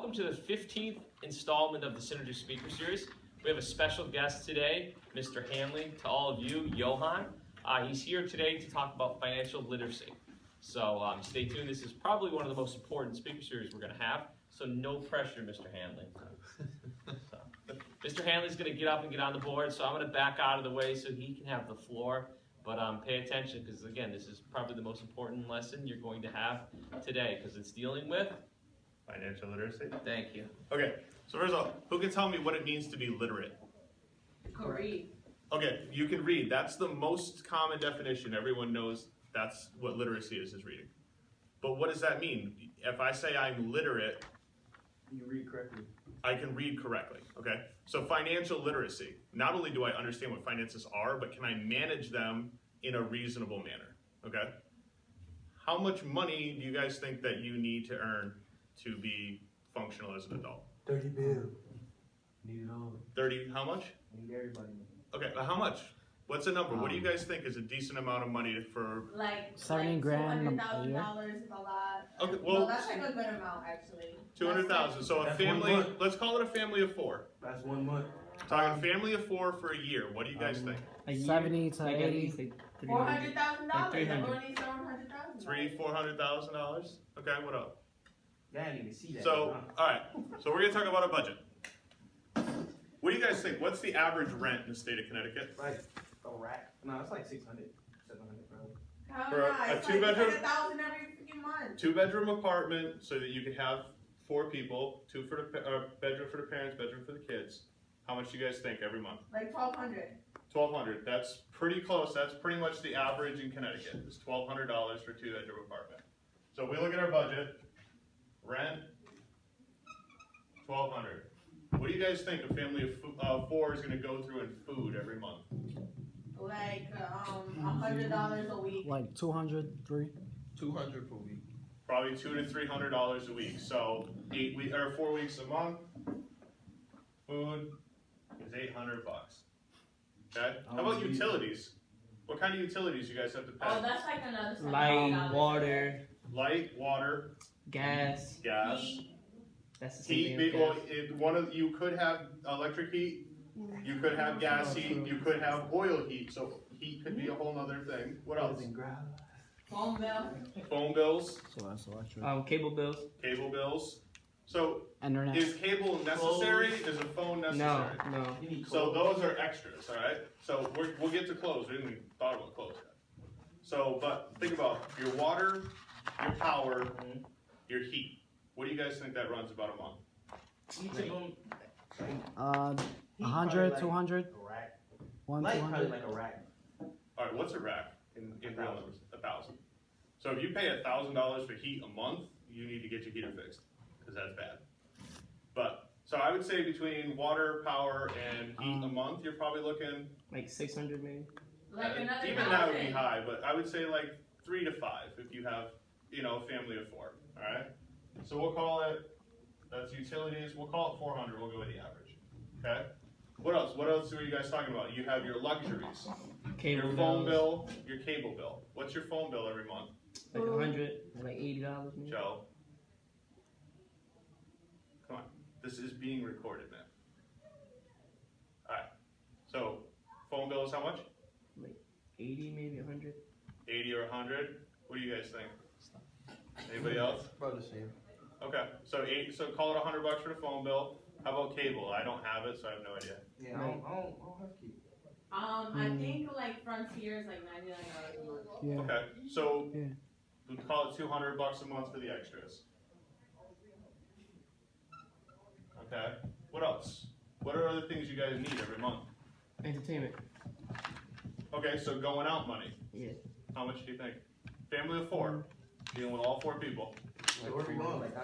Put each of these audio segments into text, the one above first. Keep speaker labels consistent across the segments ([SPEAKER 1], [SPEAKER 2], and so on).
[SPEAKER 1] welcome to the 15th installment of the Synergy Speaker Series. We have a special guest today, Mr. Hanley. To all of you, Johan. He's here today to talk about financial literacy. So stay tuned. This is probably one of the most important speaker series we're going to have. So no pressure, Mr. Hanley. Mr. Hanley's going to get up and get on the board, so I'm going to back out of the way so he can have the floor. But pay attention, because again, this is probably the most important lesson you're going to have today, because it's dealing with
[SPEAKER 2] financial literacy.
[SPEAKER 1] Thank you.
[SPEAKER 2] Okay, so first of all, who can tell me what it means to be literate?
[SPEAKER 3] Read.
[SPEAKER 2] Okay, you can read. That's the most common definition. Everyone knows that's what literacy is reading. But what does that mean? If I say I'm literate,
[SPEAKER 4] you read correctly.
[SPEAKER 2] I can read correctly, okay? So financial literacy, not only do I understand what finances are, but can I manage them in a reasonable manner, okay? How much money do you guys think that you need to earn to be functional as an adult?
[SPEAKER 4] 30 bills. Need it all.
[SPEAKER 2] 30, how much?
[SPEAKER 4] Need everybody.
[SPEAKER 2] Okay, how much? What's a number? What do you guys think is a decent amount of money for?
[SPEAKER 3] Like
[SPEAKER 5] 70 grand a
[SPEAKER 3] $200,000
[SPEAKER 5] year.
[SPEAKER 3] is a lot.
[SPEAKER 2] Okay,
[SPEAKER 3] Well,
[SPEAKER 2] well,
[SPEAKER 3] that's like a good amount actually.
[SPEAKER 2] 200,000. So a
[SPEAKER 4] That's
[SPEAKER 2] family,
[SPEAKER 4] 1 month.
[SPEAKER 2] let's call it a family of 4.
[SPEAKER 4] That's 1 month.
[SPEAKER 2] Talking family of 4 for a year. What do you guys think?
[SPEAKER 5] A 70 to
[SPEAKER 6] like
[SPEAKER 5] 80.
[SPEAKER 3] $400,000.
[SPEAKER 6] Like 300.
[SPEAKER 3] Everyone needs $700,000.
[SPEAKER 2] $300,000-$400,000. Okay, what up?
[SPEAKER 4] I didn't even see that.
[SPEAKER 2] So, all right. So we're gonna talk about a budget. What do you guys think? What's the average rent in the state of Connecticut?
[SPEAKER 4] Like a rack. No, it's like 600, 700 probably.
[SPEAKER 3] Hell
[SPEAKER 2] For
[SPEAKER 3] no,
[SPEAKER 2] a
[SPEAKER 3] it's
[SPEAKER 2] two-bedroom?
[SPEAKER 3] like $1,000 every freaking month.
[SPEAKER 2] 2-bedroom apartment so that you can have 4 people. 2 for the bedroom for the parents, bedroom for the kids. How much do you guys think every month?
[SPEAKER 3] Like $1,200.
[SPEAKER 2] $1,200. That's pretty close. That's pretty much the average in Connecticut. It's $1,200 for a 2-bedroom apartment. So if we look at our budget, rent, $1,200. What do you guys think a family of 4 is going to go through in food every month?
[SPEAKER 3] Like $100 a week.
[SPEAKER 5] Like 200, 3.
[SPEAKER 4] 200 per week.
[SPEAKER 2] Probably $200 to $300 a week. So 4 weeks a month. Food is $800. Okay. How about utilities? What kind of utilities you guys have to pay?
[SPEAKER 3] Oh, that's like another
[SPEAKER 6] Light,
[SPEAKER 3] $700.
[SPEAKER 6] water,
[SPEAKER 2] Light, water,
[SPEAKER 6] gas.
[SPEAKER 2] gas.
[SPEAKER 3] Heat.
[SPEAKER 6] That's the same
[SPEAKER 2] Heat,
[SPEAKER 6] thing.
[SPEAKER 2] big,
[SPEAKER 6] with
[SPEAKER 2] well,
[SPEAKER 6] gas.
[SPEAKER 2] you could have electric heat, you could have gas heat, you could have oil heat, so heat could be a whole nother thing. What else?
[SPEAKER 3] Phone bill.
[SPEAKER 2] Phone bills,
[SPEAKER 5] So that's electric.
[SPEAKER 6] Cable bills.
[SPEAKER 2] cable bills. So
[SPEAKER 5] Internet.
[SPEAKER 2] is cable necessary? Is a phone
[SPEAKER 6] No,
[SPEAKER 2] necessary?
[SPEAKER 6] no.
[SPEAKER 4] You need
[SPEAKER 2] So
[SPEAKER 4] clothes.
[SPEAKER 2] those are extras, alright? So we'll get to clothes, we didn't even thought about clothes yet. So, but think about your water, your power, your heat. What do you guys think that runs about a month?
[SPEAKER 4] Each of them. Heat
[SPEAKER 5] 100,
[SPEAKER 4] probably
[SPEAKER 5] 200,
[SPEAKER 4] Like a rack.
[SPEAKER 5] 1,
[SPEAKER 4] Light probably
[SPEAKER 5] 200.
[SPEAKER 4] like a rack.
[SPEAKER 2] Alright, what's a rack in real
[SPEAKER 4] 1,000.
[SPEAKER 2] numbers? 1,000. So if you pay $1,000 for heat a month, you need to get your heater fixed, because that's bad. But, so I would say between water, power, and heat a month, you're probably looking,
[SPEAKER 6] Like 600 maybe.
[SPEAKER 3] Like another
[SPEAKER 2] even that would be
[SPEAKER 3] 1,000.
[SPEAKER 2] high, but I would say like 3 to 5 if you have, a family of 4, alright? So we'll call it, that's utilities, we'll call it 400, we'll go with the average, okay? What else? What else are you guys talking about? You have your luxuries,
[SPEAKER 6] Cable
[SPEAKER 2] your phone
[SPEAKER 6] bills.
[SPEAKER 2] bill, your cable bill. What's your phone bill every month,
[SPEAKER 6] Like 100, like $80 maybe.
[SPEAKER 2] Joe? Come on, this is being recorded, man. Alright, so phone bill is how much?
[SPEAKER 6] 80 maybe 100.
[SPEAKER 2] 80 or 100? What do you guys think? Anybody else?
[SPEAKER 4] About the same.
[SPEAKER 2] Okay, so call it $100 for the phone bill. How about cable? I don't have it, so I have no idea.
[SPEAKER 4] Yeah, I don't have to keep.
[SPEAKER 3] I think like Frontier is like $99 a month.
[SPEAKER 5] Yeah.
[SPEAKER 2] Okay, so
[SPEAKER 5] Yeah.
[SPEAKER 2] we call it $200 a month for the extras. Okay, what else? What are other things you guys need every month?
[SPEAKER 6] Entertainment.
[SPEAKER 2] Okay, so going out money.
[SPEAKER 6] Yeah.
[SPEAKER 2] How much do you think? Family of 4, dealing with all 4 people.
[SPEAKER 4] So where we going? Like,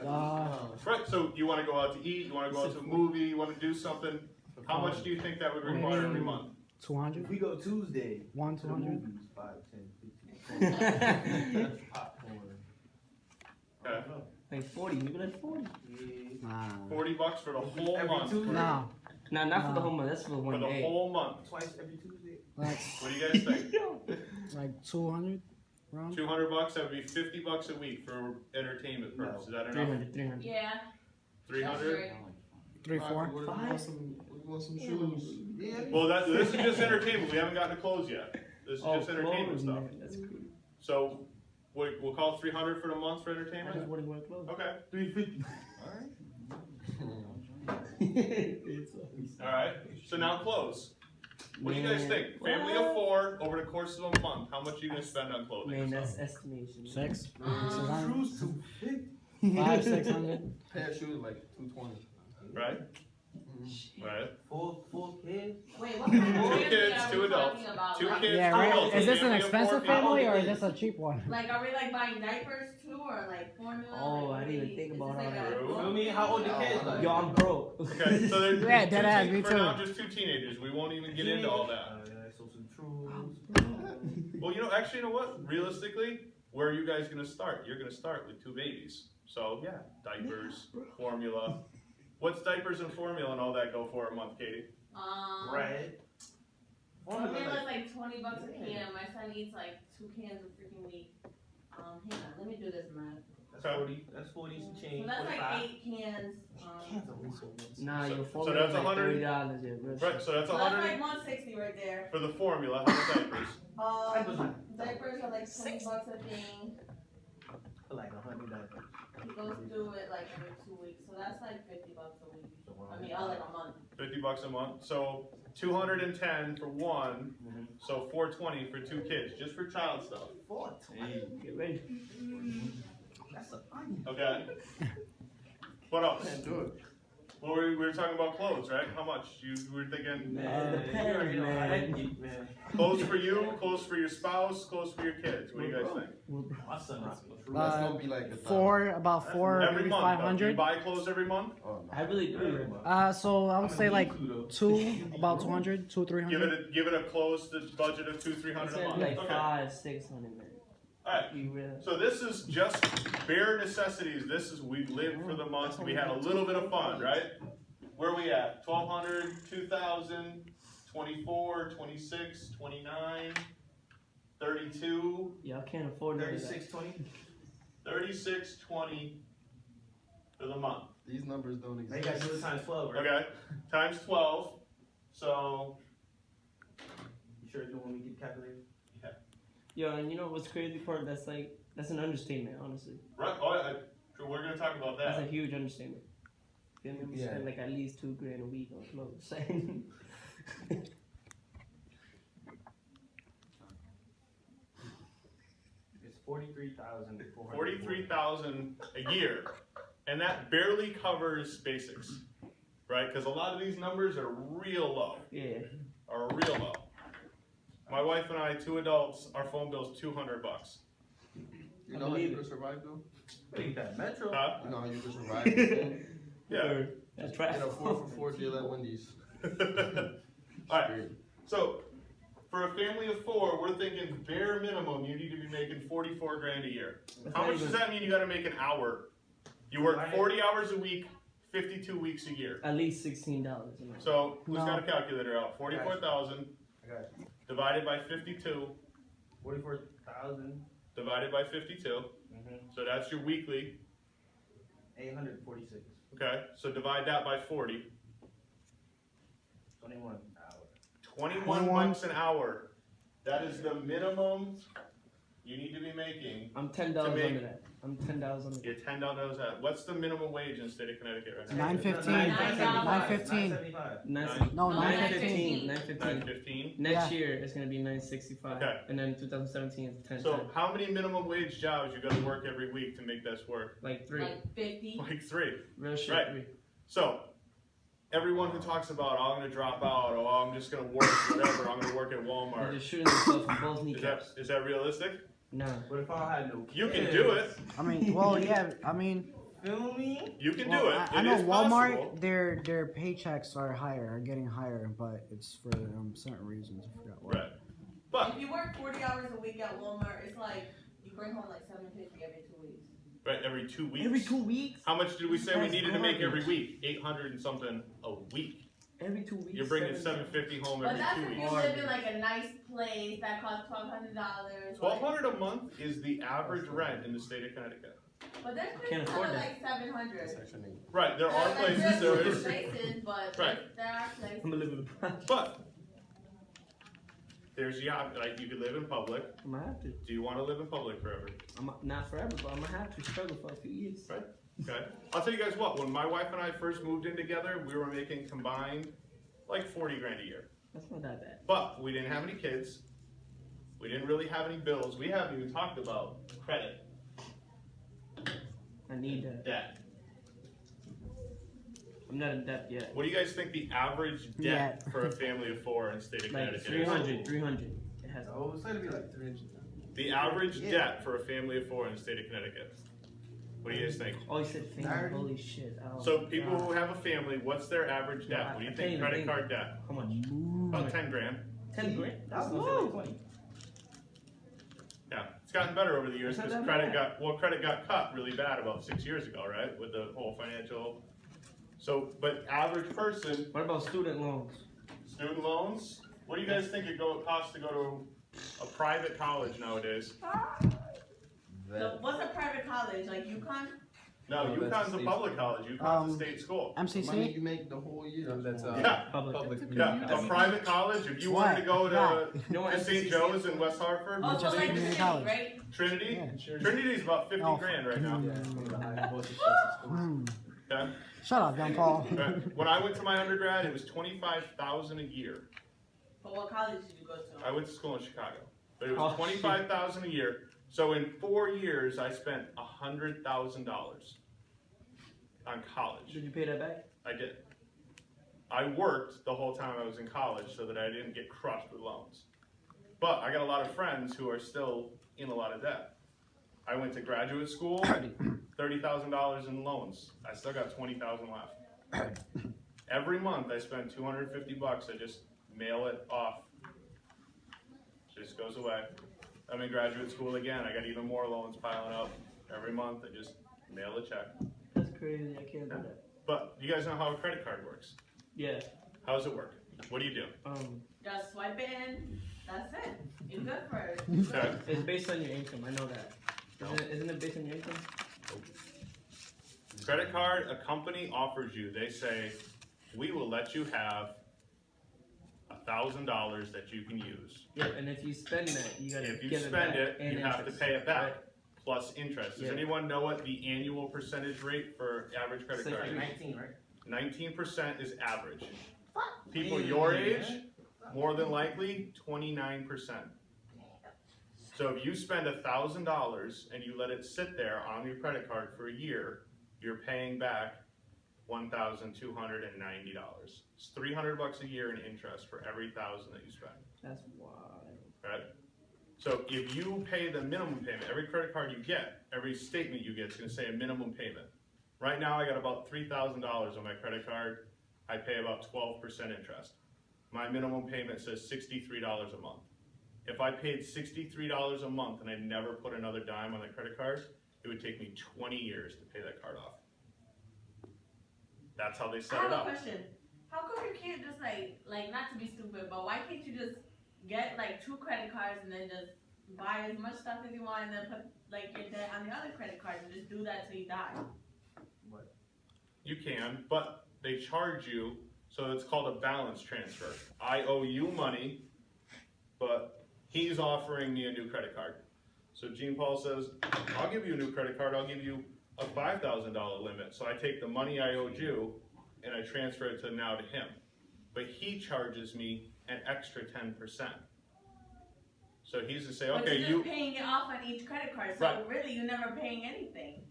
[SPEAKER 2] Right, so you want to go out to eat, you want to go out to a movie, you want to do something. How much do you think that would require every month?
[SPEAKER 5] 200,
[SPEAKER 4] if we go Tuesday,
[SPEAKER 5] 1,
[SPEAKER 4] to the
[SPEAKER 5] 200.
[SPEAKER 4] movies, 5, 10, 15. Popcorn.
[SPEAKER 2] Okay,
[SPEAKER 6] Like 40, maybe like 40.
[SPEAKER 4] Yeah.
[SPEAKER 5] Nah.
[SPEAKER 2] $40 for the whole
[SPEAKER 4] Every
[SPEAKER 2] month.
[SPEAKER 4] Tuesday?
[SPEAKER 5] Nah.
[SPEAKER 6] Nah, not for the
[SPEAKER 5] No.
[SPEAKER 6] whole month. That's for
[SPEAKER 2] For
[SPEAKER 6] one
[SPEAKER 2] the
[SPEAKER 6] day.
[SPEAKER 2] whole month.
[SPEAKER 4] Twice every Tuesday.
[SPEAKER 5] That's
[SPEAKER 2] What do you guys think?
[SPEAKER 5] like 200 around.
[SPEAKER 2] $200, that would be $50 a week for entertainment purposes. Is that enough?
[SPEAKER 6] 300.
[SPEAKER 3] Yeah.
[SPEAKER 2] 300?
[SPEAKER 5] 3, 4.
[SPEAKER 7] We want some shoes.
[SPEAKER 4] Yeah.
[SPEAKER 2] Well, this is just entertainment. We haven't gotten to close yet. This is just entertainment
[SPEAKER 6] clothes,
[SPEAKER 2] stuff.
[SPEAKER 6] man, that's cool.
[SPEAKER 2] So we'll call it 300 for the month for
[SPEAKER 6] I just
[SPEAKER 2] entertainment.
[SPEAKER 6] wouldn't wear clothes.
[SPEAKER 2] Okay.
[SPEAKER 4] 350.
[SPEAKER 2] All right. So now clothes. What do you guys think? Family of 4 over the course of a month. How much are you gonna spend on clothing?
[SPEAKER 6] Man,
[SPEAKER 2] and
[SPEAKER 6] that's
[SPEAKER 2] stuff?
[SPEAKER 6] estimation.
[SPEAKER 5] 6.
[SPEAKER 4] Shoes 250.
[SPEAKER 5] 5, 600.
[SPEAKER 7] Pair of shoes like 220.
[SPEAKER 2] Right. Right.
[SPEAKER 4] Four kids.
[SPEAKER 3] Wait, what kind of
[SPEAKER 2] Two
[SPEAKER 3] family
[SPEAKER 2] kids,
[SPEAKER 3] are
[SPEAKER 2] two
[SPEAKER 3] we
[SPEAKER 2] adults.
[SPEAKER 3] talking about?
[SPEAKER 2] Two
[SPEAKER 3] Like,
[SPEAKER 2] kids,
[SPEAKER 5] Yeah,
[SPEAKER 2] two
[SPEAKER 5] right.
[SPEAKER 2] adults.
[SPEAKER 5] Is this an
[SPEAKER 2] Family of 4
[SPEAKER 5] expensive
[SPEAKER 2] people.
[SPEAKER 5] family or is this a cheap one?
[SPEAKER 3] Like, are we like buying diapers too, or like formula?
[SPEAKER 6] Oh,
[SPEAKER 3] like,
[SPEAKER 6] I didn't even
[SPEAKER 3] babies?
[SPEAKER 6] think
[SPEAKER 3] Is
[SPEAKER 6] about
[SPEAKER 3] this
[SPEAKER 6] all
[SPEAKER 3] like
[SPEAKER 6] that.
[SPEAKER 3] a-
[SPEAKER 2] True.
[SPEAKER 4] Feel me? How old the kids like?
[SPEAKER 6] Yo, I'm broke.
[SPEAKER 2] Okay, so there's
[SPEAKER 5] Yeah, dead ass, me
[SPEAKER 2] for
[SPEAKER 5] too.
[SPEAKER 2] now, just 2 teenagers. We won't even get into all that.
[SPEAKER 4] Yeah, so some shoes.
[SPEAKER 2] Well, actually, you know what? Realistically, where are you guys gonna start? You're gonna start with 2 babies. So yeah, diapers, formula. What's diapers and formula and all that go for a month, Katie?
[SPEAKER 4] Bread.
[SPEAKER 3] Formula's like $20 a can. My son eats like 2 cans a freaking week. Hang on, let me do this math.
[SPEAKER 4] That's 40. That's 40
[SPEAKER 3] So
[SPEAKER 4] change.
[SPEAKER 3] that's like
[SPEAKER 4] 45.
[SPEAKER 3] 8 cans.
[SPEAKER 4] Cans are so much.
[SPEAKER 6] Nah,
[SPEAKER 2] So-
[SPEAKER 6] your
[SPEAKER 2] so
[SPEAKER 6] formula
[SPEAKER 2] that's
[SPEAKER 6] is like
[SPEAKER 2] $100.
[SPEAKER 6] $30. Yeah, real
[SPEAKER 2] Right,
[SPEAKER 6] shit.
[SPEAKER 2] so that's
[SPEAKER 3] So that's
[SPEAKER 2] 100
[SPEAKER 3] like 160 right there.
[SPEAKER 2] for the formula. How about diapers?
[SPEAKER 3] Diapers are like $20 a thing.
[SPEAKER 4] For like $100.
[SPEAKER 3] He goes through it like every 2 weeks, so that's like $50 a week. I mean, like a month.
[SPEAKER 2] $50 a month. So 210 for one.
[SPEAKER 4] Mhm.
[SPEAKER 2] So 420 for 2 kids, just for child stuff.
[SPEAKER 4] 420.
[SPEAKER 6] Get ready.
[SPEAKER 4] That's a onion.
[SPEAKER 2] Okay. What else?
[SPEAKER 7] Do it.
[SPEAKER 2] Well, we were talking about clothes, right? How much? You were thinking
[SPEAKER 6] Man,
[SPEAKER 4] you
[SPEAKER 6] depends,
[SPEAKER 4] already know how
[SPEAKER 6] man.
[SPEAKER 4] that get, man.
[SPEAKER 2] clothes for you, clothes for your spouse, clothes for your kids. What do you guys think?
[SPEAKER 4] My son rocks
[SPEAKER 7] That's gonna be like
[SPEAKER 5] 4, about 4,
[SPEAKER 2] Every
[SPEAKER 5] maybe
[SPEAKER 2] month. though. Do you
[SPEAKER 5] 500.
[SPEAKER 2] buy clothes every month?
[SPEAKER 7] Oh, no.
[SPEAKER 6] I really do.
[SPEAKER 5] So I would say like 2, about 200, 2, 300.
[SPEAKER 2] Give it a closed budget of $200-300
[SPEAKER 6] It's
[SPEAKER 2] a
[SPEAKER 6] gonna
[SPEAKER 2] month.
[SPEAKER 6] be like
[SPEAKER 2] Okay.
[SPEAKER 6] 500-600, man.
[SPEAKER 2] All right.
[SPEAKER 6] You really?
[SPEAKER 2] So this is just bare necessities. This is we lived for the month. We had a little bit of fun, right? Where are we at? 1,200, 2,000, 24, 26, 29, 32,
[SPEAKER 6] Y'all can't afford none of that.
[SPEAKER 4] 3620.
[SPEAKER 2] 36.20 for the month.
[SPEAKER 7] These numbers don't
[SPEAKER 4] Now you gotta
[SPEAKER 7] exist.
[SPEAKER 4] do it times 12, right?
[SPEAKER 2] Okay, times 12. So
[SPEAKER 4] You sure you want me to get calculated?
[SPEAKER 6] Yo, and you know what's crazy part? That's an understatement, honestly.
[SPEAKER 2] right. Oh, we're gonna talk about
[SPEAKER 6] That's a
[SPEAKER 2] that.
[SPEAKER 6] huge understatement. Feel me? We
[SPEAKER 7] Yeah.
[SPEAKER 6] spend like at least $2,000 a week on clothes.
[SPEAKER 4] It's 43,400.
[SPEAKER 2] 43,000 a year, and that barely covers basics, right? Because a lot of these numbers are real low.
[SPEAKER 6] Yeah.
[SPEAKER 2] Are real low. My wife and I, 2 adults, our phone bill's $200.
[SPEAKER 7] You know how you can survive though?
[SPEAKER 4] Wait, that Metro?
[SPEAKER 2] Huh?
[SPEAKER 7] You know how you can survive with food?
[SPEAKER 2] Yeah.
[SPEAKER 6] That's
[SPEAKER 7] Get
[SPEAKER 6] right.
[SPEAKER 7] a 4 for $4 deal at Wendy's.
[SPEAKER 2] All right. So, for a family of 4, we're thinking bare minimum you need to be making 44 grand a year. How much does that mean you got to make an hour? You work 40 hours a week, 52 weeks a year.
[SPEAKER 6] At least $16 a month.
[SPEAKER 2] So, who's
[SPEAKER 5] No.
[SPEAKER 2] got a calculator out? 44,000
[SPEAKER 4] I got you.
[SPEAKER 2] divided by 52
[SPEAKER 4] 44,000.
[SPEAKER 2] divided by 52.
[SPEAKER 4] Mm-hmm.
[SPEAKER 2] So that's your weekly.
[SPEAKER 4] 846.
[SPEAKER 2] Okay. So divide that by 40.
[SPEAKER 4] 21 hours.
[SPEAKER 2] 21
[SPEAKER 5] 21.
[SPEAKER 2] bucks an hour. That is the minimum you need to be making.
[SPEAKER 6] I'm $10
[SPEAKER 2] To make-
[SPEAKER 6] under that. I'm $10 under that.
[SPEAKER 2] You're $10 out. What's the minimum wage in the state of Connecticut right now?
[SPEAKER 5] 915.
[SPEAKER 3] 915.
[SPEAKER 4] 975.
[SPEAKER 5] No,
[SPEAKER 6] 915.
[SPEAKER 2] 915.
[SPEAKER 6] Next year it's gonna be 965.
[SPEAKER 2] Okay.
[SPEAKER 6] And then 2017 is 10.
[SPEAKER 2] So how many minimum wage jobs you got to work every week to make this work?
[SPEAKER 6] like 3.
[SPEAKER 3] Like 50.
[SPEAKER 2] Like 3.
[SPEAKER 6] Real shit.
[SPEAKER 2] Right.
[SPEAKER 6] 3.
[SPEAKER 2] So everyone who talks about, oh, I'm going to drop out, oh, I'm just going to work whatever, I'm going to work at
[SPEAKER 6] They're
[SPEAKER 2] Walmart.
[SPEAKER 6] just shooting themselves in both
[SPEAKER 2] Is
[SPEAKER 6] kneecaps.
[SPEAKER 2] that realistic?
[SPEAKER 6] Nah.
[SPEAKER 4] What if I had no kids?
[SPEAKER 2] You can do it.
[SPEAKER 5] I mean, well, yeah, I mean,
[SPEAKER 4] Feel me?
[SPEAKER 2] You can
[SPEAKER 5] well,
[SPEAKER 2] do it.
[SPEAKER 5] I
[SPEAKER 2] It
[SPEAKER 5] know
[SPEAKER 2] is
[SPEAKER 5] Walmart,
[SPEAKER 2] possible.
[SPEAKER 5] their paychecks are getting higher, but it's for certain reasons. I forgot what.
[SPEAKER 2] Right. But
[SPEAKER 3] If you work 40 hours a week at Walmart, it's like you bring home like $750 every 2 weeks.
[SPEAKER 2] right, every 2 weeks.
[SPEAKER 6] Every 2 weeks?
[SPEAKER 2] How much did we say we
[SPEAKER 6] That's
[SPEAKER 2] needed to make every
[SPEAKER 6] garbage.
[SPEAKER 2] week? 800 and something a week.
[SPEAKER 6] Every 2 weeks.
[SPEAKER 2] You're bringing
[SPEAKER 6] 7.
[SPEAKER 2] $750 home
[SPEAKER 3] But
[SPEAKER 2] every
[SPEAKER 3] that's
[SPEAKER 2] 2
[SPEAKER 3] if
[SPEAKER 2] weeks.
[SPEAKER 3] you live in like a nice place that costs $1,200.
[SPEAKER 2] $1,200 a month is the average rent in the state of Connecticut.
[SPEAKER 3] But there's
[SPEAKER 6] Can't
[SPEAKER 3] places
[SPEAKER 6] afford
[SPEAKER 3] that are
[SPEAKER 6] that.
[SPEAKER 3] like 700.
[SPEAKER 7] Section 8.
[SPEAKER 2] Right, there are
[SPEAKER 3] Like,
[SPEAKER 2] places
[SPEAKER 3] there's
[SPEAKER 2] there is,
[SPEAKER 3] places, but
[SPEAKER 2] Right.
[SPEAKER 3] there are places.
[SPEAKER 6] I'm gonna live in the project.
[SPEAKER 2] but there's the option, like, you could live in public.
[SPEAKER 6] I'm gonna have to.
[SPEAKER 2] Do you wanna live in public forever?
[SPEAKER 6] I'm not forever, but I'm gonna have to struggle for a few years.
[SPEAKER 2] Right. Okay, I'll tell you guys what, when my wife and I first moved in together, we were making combined like 40 grand a year.
[SPEAKER 6] That's not that bad.
[SPEAKER 2] But we didn't have any kids. We didn't really have any bills. We haven't even talked about credit,
[SPEAKER 6] I need that.
[SPEAKER 2] debt.
[SPEAKER 6] I'm not in debt yet.
[SPEAKER 2] What do you guys think the average debt for a family of 4 in the state of
[SPEAKER 6] Like
[SPEAKER 2] Connecticut is?
[SPEAKER 6] 300. It has.
[SPEAKER 4] Oh, it's gonna be like 300.
[SPEAKER 2] The average
[SPEAKER 5] Yeah.
[SPEAKER 2] debt for a family of 4 in the state of Connecticut. What do you guys think?
[SPEAKER 6] Oh, you said family.
[SPEAKER 4] 30.
[SPEAKER 6] Holy shit. Oh,
[SPEAKER 2] So
[SPEAKER 6] my
[SPEAKER 2] people
[SPEAKER 6] God.
[SPEAKER 2] who have a family, what's their average
[SPEAKER 6] No,
[SPEAKER 2] debt? What do you
[SPEAKER 6] I can't
[SPEAKER 2] think
[SPEAKER 6] even
[SPEAKER 2] credit
[SPEAKER 6] think.
[SPEAKER 2] card debt?
[SPEAKER 6] How much?
[SPEAKER 2] About 10 grand.
[SPEAKER 6] 10 grand? That's
[SPEAKER 4] That's
[SPEAKER 6] low.
[SPEAKER 4] low.
[SPEAKER 6] 20.
[SPEAKER 2] Yeah, it's gotten better over the years
[SPEAKER 6] It's not
[SPEAKER 2] because
[SPEAKER 6] that
[SPEAKER 2] credit got cut really bad about 6 years ago, right? With the whole financial. So, but average person,
[SPEAKER 6] What about student loans?
[SPEAKER 2] student loans, what do you guys think it costs to go to a private college nowadays?
[SPEAKER 3] So what's a private college? Like UConn?
[SPEAKER 2] No,
[SPEAKER 7] No, that's
[SPEAKER 2] UConn's a
[SPEAKER 7] state
[SPEAKER 2] public college, UConn's a state school.
[SPEAKER 7] Money
[SPEAKER 5] MCC?
[SPEAKER 7] you make the whole year.
[SPEAKER 4] That's,
[SPEAKER 2] Yeah,
[SPEAKER 6] Public.
[SPEAKER 2] yeah, a private college, if you wanted to go
[SPEAKER 5] What?
[SPEAKER 2] to
[SPEAKER 6] You know what
[SPEAKER 2] to St.
[SPEAKER 6] MCC
[SPEAKER 2] Joe's
[SPEAKER 6] stands
[SPEAKER 2] in
[SPEAKER 6] for?
[SPEAKER 2] West Hartford,
[SPEAKER 3] Oh, so
[SPEAKER 5] just
[SPEAKER 3] like the
[SPEAKER 5] community
[SPEAKER 3] city,
[SPEAKER 5] college.
[SPEAKER 3] right?
[SPEAKER 2] Trinity,
[SPEAKER 5] Yeah.
[SPEAKER 2] Trinity's about 50
[SPEAKER 5] Oh,
[SPEAKER 2] grand right now,
[SPEAKER 4] yeah, one of the highest voted schools.
[SPEAKER 5] Hmm.
[SPEAKER 2] okay?
[SPEAKER 5] Shut up, young Paul.
[SPEAKER 2] Right. When I went to my undergrad, it was 25,000 a year.
[SPEAKER 3] But what college did you go to?
[SPEAKER 2] I went to school in Chicago, but it
[SPEAKER 6] Oh,
[SPEAKER 2] was 25,000 a year. So in 4 years, I spent $100,000 on college.
[SPEAKER 6] Did you pay that back?
[SPEAKER 2] I did. I worked the whole time I was in college so that I didn't get crushed with loans. But I got a lot of friends who are still in a lot of debt. I went to graduate school, $30,000 in loans. I still got 20,000 left. Every month I spend $250. I just mail it off. Just goes away. I'm in graduate school again. I got even more loans piling up. Every month I just mail a check.
[SPEAKER 6] That's crazy. I can't do that.
[SPEAKER 2] But you guys know how a credit card works.
[SPEAKER 6] Yeah.
[SPEAKER 2] How does it work? What do you do?
[SPEAKER 3] Just swipe it in. That's it. You're good for it.
[SPEAKER 2] Okay.
[SPEAKER 6] It's based on your income. I know that. Isn't it based on your income?
[SPEAKER 2] Credit card, a company offers you, they say, we will let you have $1,000 that you can use.
[SPEAKER 6] Yeah. And if you spend that, you gotta
[SPEAKER 2] If you
[SPEAKER 6] give
[SPEAKER 2] spend
[SPEAKER 6] it,
[SPEAKER 2] it,
[SPEAKER 6] back
[SPEAKER 2] you
[SPEAKER 6] and
[SPEAKER 2] have to
[SPEAKER 6] interest,
[SPEAKER 2] pay it back,
[SPEAKER 6] right?
[SPEAKER 2] plus interest. Does
[SPEAKER 6] Yeah.
[SPEAKER 2] anyone know what the annual percentage rate for average credit
[SPEAKER 6] Six-
[SPEAKER 2] card is?
[SPEAKER 4] 19, right?
[SPEAKER 2] 19% is average. People your age, more than likely, 29%. So if you spend $1,000 and you let it sit there on your credit card for a year, you're paying back $1,290. It's $300 a year in interest for every $1,000 that you spend,
[SPEAKER 6] That's wild.
[SPEAKER 2] right? So if you pay the minimum payment, every credit card you get, every statement you get is gonna say a minimum payment. Right now, I got about $3,000 on my credit card. I pay about 12% interest. My minimum payment says $63 a month. If I paid $63 a month and I never put another dime on the credit card, it would take me 20 years to pay that card off. That's how they
[SPEAKER 3] I
[SPEAKER 2] set
[SPEAKER 3] have
[SPEAKER 2] it
[SPEAKER 3] a
[SPEAKER 2] up.
[SPEAKER 3] question. How come you can't just like not to be stupid, but why can't you just get like 2 credit cards and then just buy as much stuff as you want and then put like your debt on the other credit card and just do that till you die?
[SPEAKER 2] You can, but they charge you, so it's called a balance transfer. I owe you money, but he's offering me a new credit card. So Gene Paul says, I'll give you a new credit card, I'll give you a $5,000 limit. So I take the money I owed you and I transfer it to him. But he charges me an extra 10%. So he's to say,
[SPEAKER 3] But
[SPEAKER 2] okay,
[SPEAKER 3] you're just paying it off on each credit card, so
[SPEAKER 2] Right.
[SPEAKER 3] really you're never paying anything.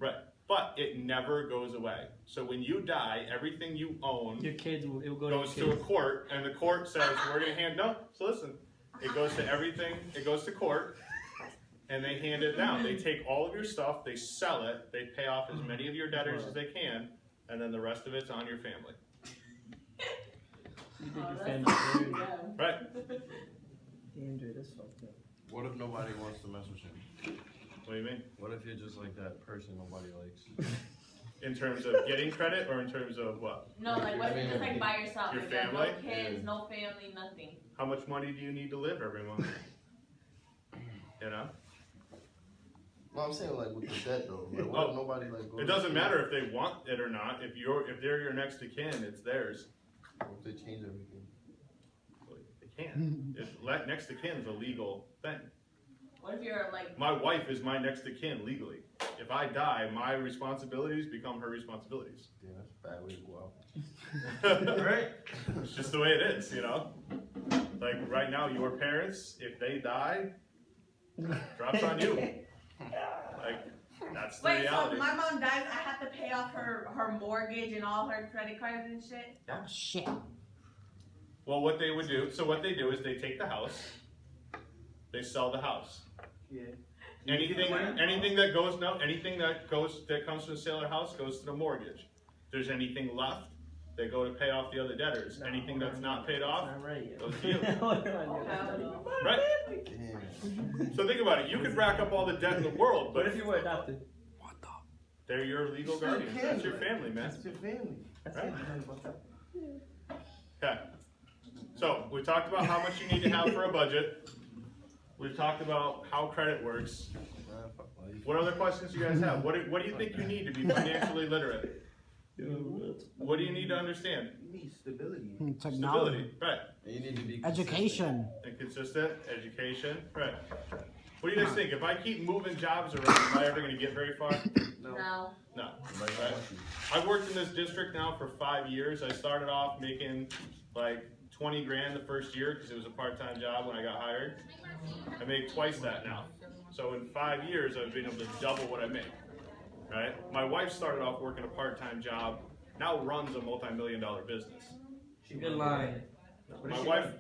[SPEAKER 2] but it never goes away. So when you die, everything you own
[SPEAKER 6] Your kids will. It will go
[SPEAKER 2] goes
[SPEAKER 6] to
[SPEAKER 2] to
[SPEAKER 6] your
[SPEAKER 2] a
[SPEAKER 6] kids.
[SPEAKER 2] court, and the court says, we're gonna hand, no, so listen, it goes to everything, it goes to court, and they hand it down. They take all of your stuff, they sell it, they pay off as many of your debtors as they can, and then the rest of it's on your family.
[SPEAKER 6] You did
[SPEAKER 3] Oh,
[SPEAKER 6] your
[SPEAKER 3] that's
[SPEAKER 6] family very
[SPEAKER 3] yeah.
[SPEAKER 2] Right?
[SPEAKER 6] Andrew, that's fucked up.
[SPEAKER 7] What if nobody wants to mess with you?
[SPEAKER 2] What do you mean?
[SPEAKER 7] What if you're just like that person nobody likes?
[SPEAKER 2] In terms of getting credit, or in terms of what?
[SPEAKER 3] No, like what if you're just like by yourself?
[SPEAKER 2] Your
[SPEAKER 3] Like, you have
[SPEAKER 2] family?
[SPEAKER 3] no kids, no family, nothing.
[SPEAKER 2] How much money do you need to live every month? You know?
[SPEAKER 7] No, I'm saying like with the debt though. Like, what if nobody like goes
[SPEAKER 2] It doesn't matter if they want it or not. If they're your next of kin, it's theirs.
[SPEAKER 7] What if they change everything?
[SPEAKER 2] They can't. Next of kin is a legal thing.
[SPEAKER 3] What if you're like,
[SPEAKER 2] My wife is my next of kin legally. If I die, my responsibilities become her responsibilities.
[SPEAKER 7] Yeah, that's a bad way to go out.
[SPEAKER 2] Right? It's just the way it is, you know? Like right now, your parents, if they die, drops on you. Like, that's the
[SPEAKER 3] wait, so
[SPEAKER 2] reality.
[SPEAKER 3] if my mom dies, I have to pay off her mortgage and all her credit cards and shit?
[SPEAKER 5] Oh shit.
[SPEAKER 2] Well, what they would do, so what they do is they take the house, they sell the house.
[SPEAKER 4] Yeah.
[SPEAKER 2] Anything that goes, no, anything that comes from the sale of the house goes to the mortgage. If there's anything left, they go to pay off the other debtors. Anything that's not paid off,
[SPEAKER 6] Not right yet.
[SPEAKER 2] goes to you.
[SPEAKER 3] Hell
[SPEAKER 2] Right?
[SPEAKER 7] Damn.
[SPEAKER 2] So think about it. You could rack up all the debt in the world,
[SPEAKER 6] What
[SPEAKER 2] but
[SPEAKER 6] if you were adopted?
[SPEAKER 2] they're your legal guardians. That's your family, man.
[SPEAKER 4] That's your family.
[SPEAKER 6] That's
[SPEAKER 2] Right.
[SPEAKER 6] it.
[SPEAKER 2] Okay. So we talked about how much you need to have for a budget. We've talked about how credit works.
[SPEAKER 7] Man, fuck life.
[SPEAKER 2] What other questions do you guys have? What do you think you need to be financially literate? What do you need to understand?
[SPEAKER 4] You need stability.
[SPEAKER 5] Technology.
[SPEAKER 2] Stability, right?
[SPEAKER 7] And you need to be
[SPEAKER 5] Education.
[SPEAKER 2] And consistent education, right? What do you guys think? If I keep moving jobs around, am I ever going to get very far?
[SPEAKER 3] no.
[SPEAKER 2] No.
[SPEAKER 7] consistent.
[SPEAKER 2] Right. I've worked in this district now for 5 years. I started off making like 20 grand the first year because it was a part-time job when I got hired. I make twice that now. So in 5 years, I've been able to double what I make. Right? My wife started off working a part-time job, now runs a multi-million-dollar business.
[SPEAKER 6] Good line.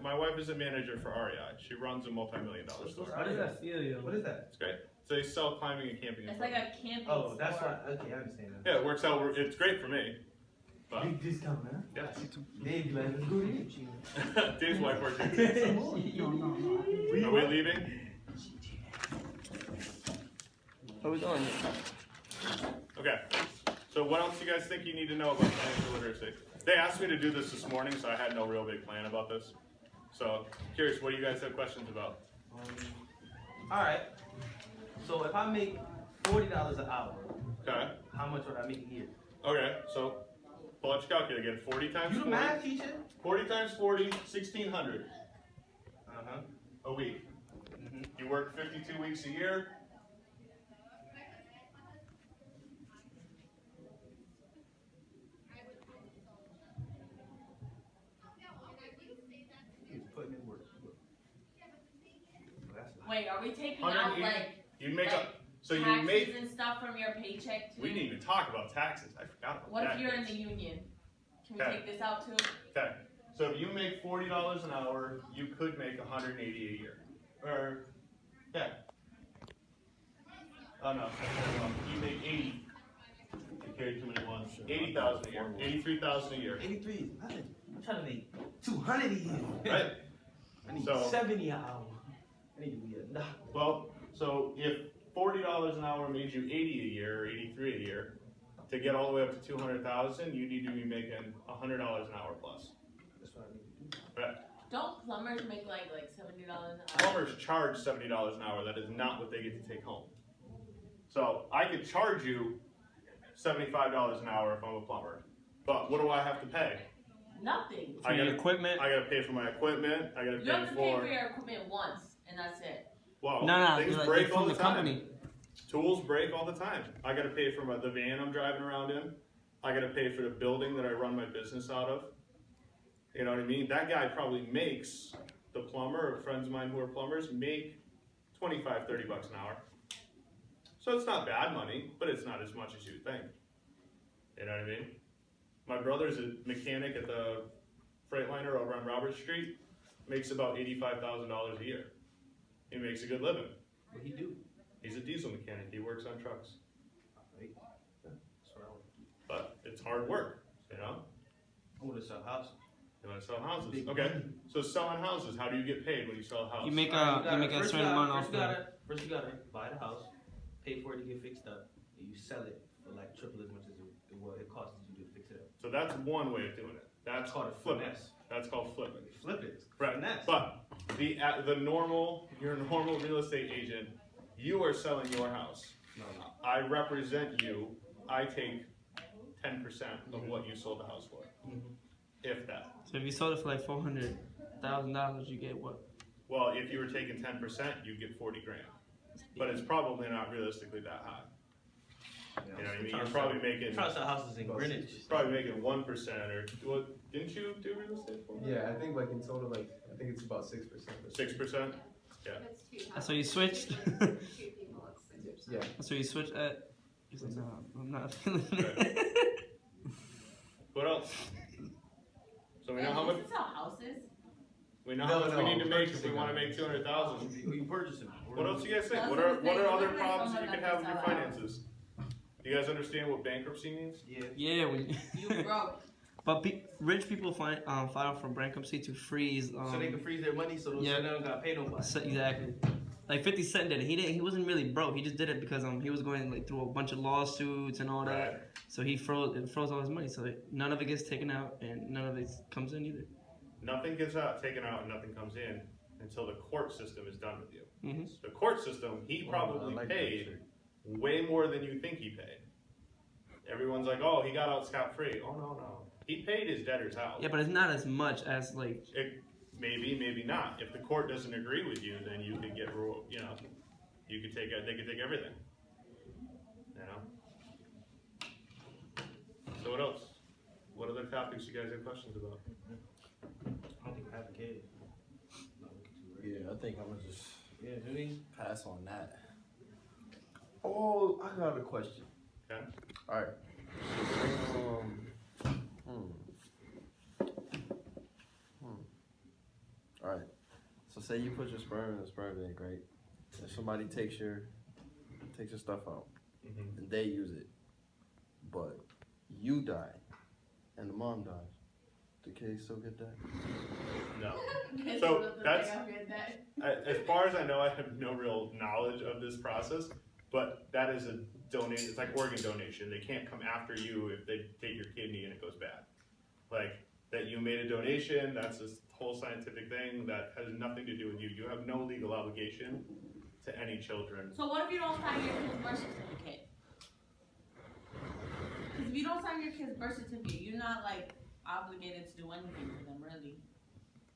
[SPEAKER 2] My wife is a manager for REI. She runs a multi-million-dollar store.
[SPEAKER 6] How does that feel, yo?
[SPEAKER 4] What is that?
[SPEAKER 2] It's great. So they sell climbing and camping.
[SPEAKER 3] It's like a camping
[SPEAKER 4] Oh, that's
[SPEAKER 3] store.
[SPEAKER 4] right. Okay, I understand that.
[SPEAKER 2] Yeah, it works out. It's great for me. But
[SPEAKER 4] Big discount, man.
[SPEAKER 2] yes,
[SPEAKER 4] They'd be like, let's go to you.
[SPEAKER 2] Dave's wife works here.
[SPEAKER 5] No, no, no.
[SPEAKER 2] Are we leaving?
[SPEAKER 6] What we doing?
[SPEAKER 2] Okay. So what else do you guys think you need to know about financial literacy? They asked me to do this morning, so I had no real big plan about this. So curious, what do you guys have questions about?
[SPEAKER 4] All right. So if I make $40 an hour,
[SPEAKER 2] Okay.
[SPEAKER 4] how much would I make a year?
[SPEAKER 2] Okay. So pull out your calculator again. 40 times
[SPEAKER 4] You the
[SPEAKER 2] 40.
[SPEAKER 4] math teacher?
[SPEAKER 2] 40 times 40, 1,600
[SPEAKER 4] Uh-huh.
[SPEAKER 2] a week.
[SPEAKER 4] Mhm.
[SPEAKER 2] You work 52 weeks a year.
[SPEAKER 4] He's putting in work. That's a lot.
[SPEAKER 3] Wait, are we taking out
[SPEAKER 2] 180.
[SPEAKER 3] like
[SPEAKER 2] You make
[SPEAKER 3] like
[SPEAKER 2] up. So you
[SPEAKER 3] taxes
[SPEAKER 2] make.
[SPEAKER 3] and stuff from your paycheck too?
[SPEAKER 2] We didn't even talk about taxes. I forgot about
[SPEAKER 3] What
[SPEAKER 2] that.
[SPEAKER 3] if you're in the union? Can we
[SPEAKER 2] Okay.
[SPEAKER 3] take this out too?
[SPEAKER 2] Okay. So if you make $40 an hour, you could make 180 a year. Or yeah. Oh no, you make 80. You carry too many ones. 80,000 a year. 83,000 a year.
[SPEAKER 4] 83 is nothing. I'm trying to make 200 a year.
[SPEAKER 2] Right.
[SPEAKER 4] I need
[SPEAKER 2] So-
[SPEAKER 4] 70 an hour. I need to be a doctor.
[SPEAKER 2] Well, so if $40 an hour made you 80 a year or 83 a year, to get all the way up to 200,000, you need to be making $100 an hour plus.
[SPEAKER 4] That's what I need to do.
[SPEAKER 2] Right.
[SPEAKER 3] Don't plumbers make like $70 an hour?
[SPEAKER 2] Plumbers charge $70 an hour. That is not what they get to take home. So I could charge you $75 an hour if I'm a plumber. But what do I have to pay?
[SPEAKER 3] Nothing.
[SPEAKER 6] For
[SPEAKER 2] I
[SPEAKER 6] your
[SPEAKER 2] gotta-
[SPEAKER 6] equipment?
[SPEAKER 2] I gotta pay for my equipment. I gotta
[SPEAKER 3] You have
[SPEAKER 2] pay
[SPEAKER 3] to pay
[SPEAKER 2] for.
[SPEAKER 3] for your equipment once, and that's it.
[SPEAKER 2] Well,
[SPEAKER 6] No,
[SPEAKER 2] things
[SPEAKER 6] like
[SPEAKER 2] break all
[SPEAKER 6] from
[SPEAKER 2] the
[SPEAKER 6] the
[SPEAKER 2] time.
[SPEAKER 6] company.
[SPEAKER 2] Tools break all the time. I gotta pay for the van I'm driving around in. I gotta pay for the building that I run my business out of. You know what I mean? That guy probably makes, the plumber or friends of mine who are plumbers make 25, 30 bucks an hour. So it's not bad money, but it's not as much as you'd think. You know what I mean? My brother's a mechanic at the Freightliner over on Robert Street, makes about $85,000 a year. He makes a good living.
[SPEAKER 4] What he do?
[SPEAKER 2] He's a diesel mechanic, he works on trucks.
[SPEAKER 4] Right. That's what I want.
[SPEAKER 2] But it's hard work, you know?
[SPEAKER 4] I want to sell houses.
[SPEAKER 2] You want to sell houses.
[SPEAKER 4] Big
[SPEAKER 2] Okay,
[SPEAKER 4] money.
[SPEAKER 2] so selling houses, how do you get paid when you sell a house?
[SPEAKER 6] You make
[SPEAKER 4] Alright,
[SPEAKER 6] a you make a
[SPEAKER 4] first
[SPEAKER 6] certain amount off
[SPEAKER 4] first
[SPEAKER 6] the.
[SPEAKER 4] first you gotta buy the house, pay for it to get fixed up, and you sell it for like triple as much as what it costs you to fix it up.
[SPEAKER 2] So that's one way of doing it. That's
[SPEAKER 4] That's called a
[SPEAKER 2] flipping.
[SPEAKER 4] finesse.
[SPEAKER 2] That's called flipping.
[SPEAKER 4] Flip it.
[SPEAKER 2] Right.
[SPEAKER 4] Finesse.
[SPEAKER 2] But your normal real estate agent, you are selling your house.
[SPEAKER 4] No.
[SPEAKER 2] I represent you, I take 10% of what you sold the house for.
[SPEAKER 4] Mhm.
[SPEAKER 2] If that.
[SPEAKER 6] So if you sold it for like $400,000, you get what?
[SPEAKER 2] Well, if you were taking 10%, you'd get 40 grand. But it's probably not realistically that high. You know what I mean? You're probably making,
[SPEAKER 4] Trying to sell houses in Greenwich.
[SPEAKER 2] probably making 1% or, well, didn't you do real estate for?
[SPEAKER 7] Yeah, I think like in total, like, I think it's about 6%.
[SPEAKER 2] 6%? Yeah.
[SPEAKER 6] So you switched?
[SPEAKER 7] Yeah.
[SPEAKER 6] So you switched at? He's like, no, I'm not feeling it.
[SPEAKER 2] What else? So we know how
[SPEAKER 3] Hey,
[SPEAKER 2] much,
[SPEAKER 3] you sell houses?
[SPEAKER 2] we know how
[SPEAKER 7] No,
[SPEAKER 2] much
[SPEAKER 7] no,
[SPEAKER 2] we need to make if we
[SPEAKER 7] purchasing
[SPEAKER 2] wanna
[SPEAKER 7] them.
[SPEAKER 2] make 200,000.
[SPEAKER 4] Who you purchasing?
[SPEAKER 2] What else you guys think?
[SPEAKER 3] I was
[SPEAKER 2] What are,
[SPEAKER 3] gonna
[SPEAKER 2] what
[SPEAKER 3] say,
[SPEAKER 2] are other
[SPEAKER 3] look like
[SPEAKER 2] problems that you
[SPEAKER 3] someone
[SPEAKER 2] could have with
[SPEAKER 3] that
[SPEAKER 2] your
[SPEAKER 3] can sell a house.
[SPEAKER 2] finances? Do you guys understand what bankruptcy means?
[SPEAKER 4] Yeah.
[SPEAKER 6] Yeah, when,
[SPEAKER 3] You broke.
[SPEAKER 6] but rich people file for bankruptcy to freeze.
[SPEAKER 4] So they can freeze their money so those
[SPEAKER 6] yeah.
[SPEAKER 4] they don't gotta pay nobody.
[SPEAKER 6] Exactly. Like 50 Cent did it. He wasn't really broke. He just did it because he was going like through a bunch of lawsuits and all that.
[SPEAKER 2] Right.
[SPEAKER 6] So he froze all his money. So none of it gets taken out and none of it comes in either.
[SPEAKER 2] Nothing gets taken out and nothing comes in until the court system is done with you.
[SPEAKER 6] Mhm.
[SPEAKER 2] The court system, he probably
[SPEAKER 7] I like that
[SPEAKER 2] paid
[SPEAKER 7] shit.
[SPEAKER 2] way more than you think he paid. Everyone's like, oh, he got out scot-free. Oh, no. He paid his debtors out.
[SPEAKER 6] Yeah, but it's not as much as like.
[SPEAKER 2] It, maybe not. If the court doesn't agree with you, then you could get, you know, you could take, they could take everything. You know? So what else? What other topics you guys have questions about?
[SPEAKER 4] I don't think I have a kid. Not looking too right.
[SPEAKER 7] Yeah, I think I'm gonna just
[SPEAKER 4] Yeah, do we?
[SPEAKER 7] pass on that. Oh, I got a question.
[SPEAKER 2] Okay.
[SPEAKER 7] Alright. Alright. So say you put your sperm in a sperm bank, right? And somebody takes your stuff out
[SPEAKER 2] Mm-hmm.
[SPEAKER 7] and they use it. But you die and the mom dies. Do kids still get that?
[SPEAKER 2] No.
[SPEAKER 3] It's
[SPEAKER 2] So,
[SPEAKER 3] the thing
[SPEAKER 2] that's-
[SPEAKER 3] I read that.
[SPEAKER 2] As far as I know, I have no real knowledge of this process, but that is a donation. It's like organ donation. They can't come after you if they take your kidney and it goes bad. Like that you made a donation. That's this whole scientific thing that has nothing to do with you. You have no legal obligation to any children.
[SPEAKER 3] So what if you don't sign your kid's birth certificate? Because if you don't sign your kid's birth certificate, you're not like obligated to do anything for them, really.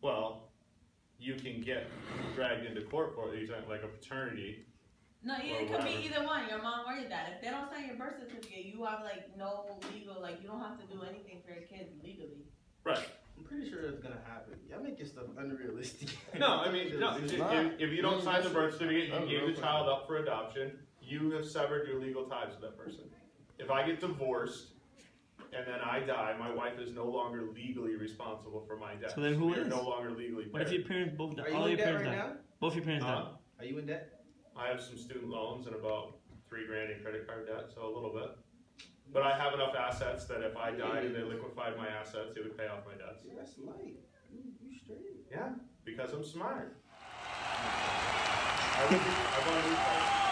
[SPEAKER 2] Well, you can get dragged into court for it, like a paternity.
[SPEAKER 3] No,
[SPEAKER 2] Or
[SPEAKER 3] it could be
[SPEAKER 2] whatever.
[SPEAKER 3] either one, your mom or your dad. If they don't sign your birth certificate, you have like no legal, like you don't have to do anything for your kids legally.
[SPEAKER 2] Right.
[SPEAKER 4] I'm pretty sure it's gonna happen. Y'all making stuff unrealistic.
[SPEAKER 2] No, I mean, no.
[SPEAKER 7] It's
[SPEAKER 2] If,
[SPEAKER 7] not.
[SPEAKER 2] if you don't sign the birth certificate,
[SPEAKER 7] That's
[SPEAKER 2] you gave
[SPEAKER 7] real
[SPEAKER 2] the child up for adoption, you have severed your legal ties with that person. If I get divorced and then I die, my wife is no longer legally responsible for my death.
[SPEAKER 6] So then who
[SPEAKER 2] We are
[SPEAKER 6] is?
[SPEAKER 2] no longer legally
[SPEAKER 6] What if
[SPEAKER 2] married.
[SPEAKER 6] your parents both
[SPEAKER 4] Are
[SPEAKER 6] die?
[SPEAKER 4] you
[SPEAKER 6] All
[SPEAKER 4] in
[SPEAKER 6] your
[SPEAKER 4] debt
[SPEAKER 6] parents
[SPEAKER 4] right
[SPEAKER 6] die.
[SPEAKER 4] now?
[SPEAKER 6] Both your parents die.
[SPEAKER 4] Are you in debt?
[SPEAKER 2] I have some student loans and about $3,000 in credit card debt, so a little bit. But I have enough assets that if I died and they liquefied my assets, it would pay off my debts.
[SPEAKER 4] Yeah, that's light. You straight.
[SPEAKER 2] Yeah, because I'm smart. I want to